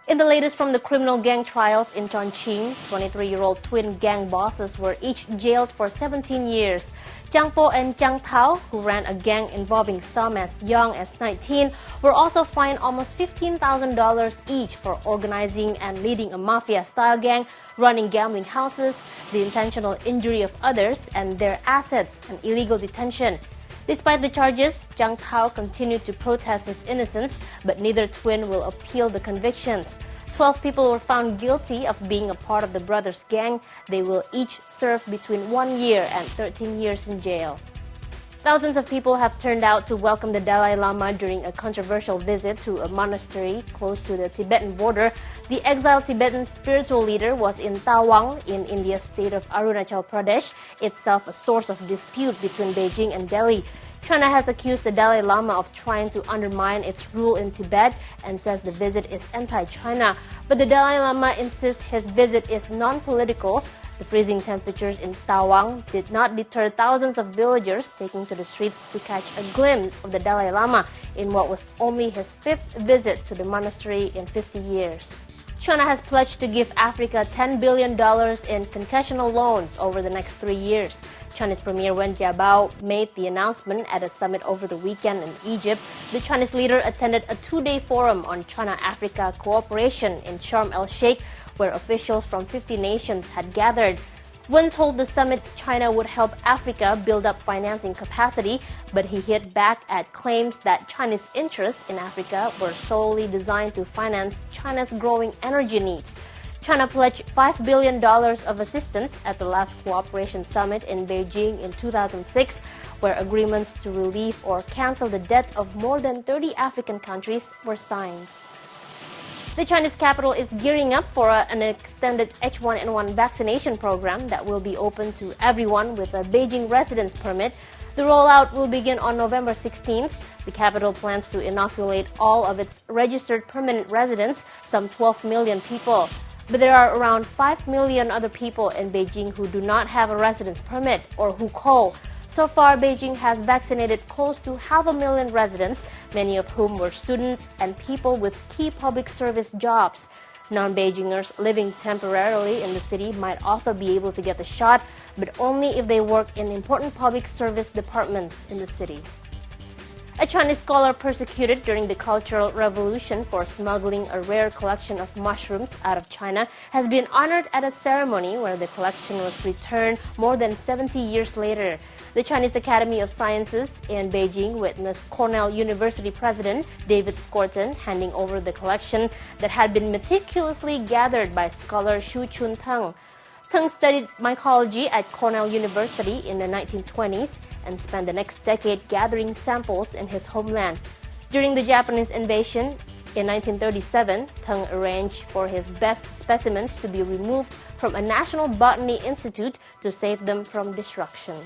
In the latest from the criminal gang trials in Chongqing, 23-year-old twin gang bosses were each jailed for 17 years. Jiang Po and Jiang Tao, who ran a gang involving some as young as 19, were also fined almost $15,000 each for organizing and leading a mafia-style gang, running gambling houses, the intentional injury of others, and their assets, and illegal detention. Despite the charges, Jiang Tao continued to protest his innocence, but neither twin will appeal the convictions. 12 people were found guilty of being a part of the brothers' gang. They will each serve between 1 year and 13 years in jail. Thousands of people have turned out to welcome the Dalai Lama during a controversial visit to a monastery close to the Tibetan border. The exiled Tibetan spiritual leader was in Tawang in India's state of Arunachal Pradesh, itself a source of dispute between Beijing and Delhi. China has accused the Dalai Lama of trying to undermine its rule in Tibet and says the visit is anti-China. But the Dalai Lama insists his visit is non-political. The freezing temperatures in Tawang did not deter thousands of villagers taking to the streets to catch a glimpse of the Dalai Lama in what was only his 5th visit to the monastery in 50 years. China has pledged to give Africa $10 billion in concessional loans over the next 3 years. Chinese Premier Wen Jiabao made the announcement at a summit over the weekend in Egypt. The Chinese leader attended a 2-day forum on China-Africa cooperation in Sharm el-Sheikh, where officials from 50 nations had gathered. Wen told the summit China would help Africa build up financing capacity, but he hit back at claims that Chinese interests in Africa were solely designed to finance China's growing energy needs. China pledged $5 billion of assistance at the last cooperation summit in Beijing in 2006, where agreements to relieve or cancel the debt of more than 30 African countries were signed. The Chinese capital is gearing up for an extended H1N1 vaccination program that will be open to everyone with a Beijing residence permit. The rollout will begin on November 16th. The capital plans to inoculate all of its registered permanent residents, some 12 million people. But there are around 5 million other people in Beijing who do not have a residence permit or who call. So far, Beijing has vaccinated close to 500,000 residents, many of whom were students and people with key public service jobs. Non-Beijingers living temporarily in the city might also be able to get the shot, but only if they work in important public service departments in the city. A Chinese scholar persecuted during the Cultural Revolution for smuggling a rare collection of mushrooms out of China has been honored at a ceremony where the collection was returned more than 70 years later. The Chinese Academy of Sciences in Beijing witnessed Cornell University President David Skorton handing over the collection that had been meticulously gathered by scholar Shu Chun-Teng. Teng studied mycology at Cornell University in the 1920s and spent the next decade gathering samples in his homeland. During the Japanese invasion in 1937, Teng arranged for his best specimens to be removed from a National Botany Institute to save them from destruction.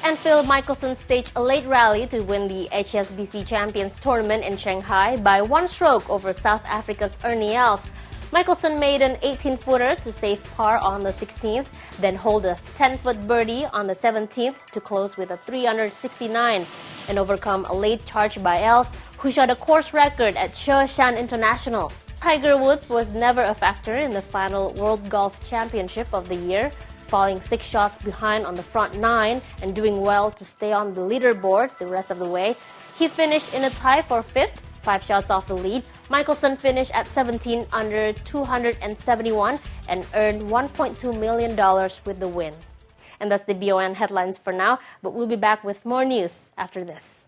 And Phil Mickelson staged a late rally to win the HSBC Champions Tournament in Shanghai by 1 stroke over South Africa's Ernie Els. Mickelson made an 18-footer to save par on the 16th, then hold a 10-foot birdie on the 17th to close with a 369 and overcome a late charge by Els, who shot a course record at Sheshan International. Tiger Woods was never a factor in the final World Golf Championship of the year, falling 6 shots behind on the front 9 and doing well to stay on the leaderboard the rest of the way. He finished in a tie for 5th, 5 shots off the lead. Mickelson finished at 17 under 271 and earned $1.2 million with the win. And that's the BON headlines for now, but we'll be back with more news after this.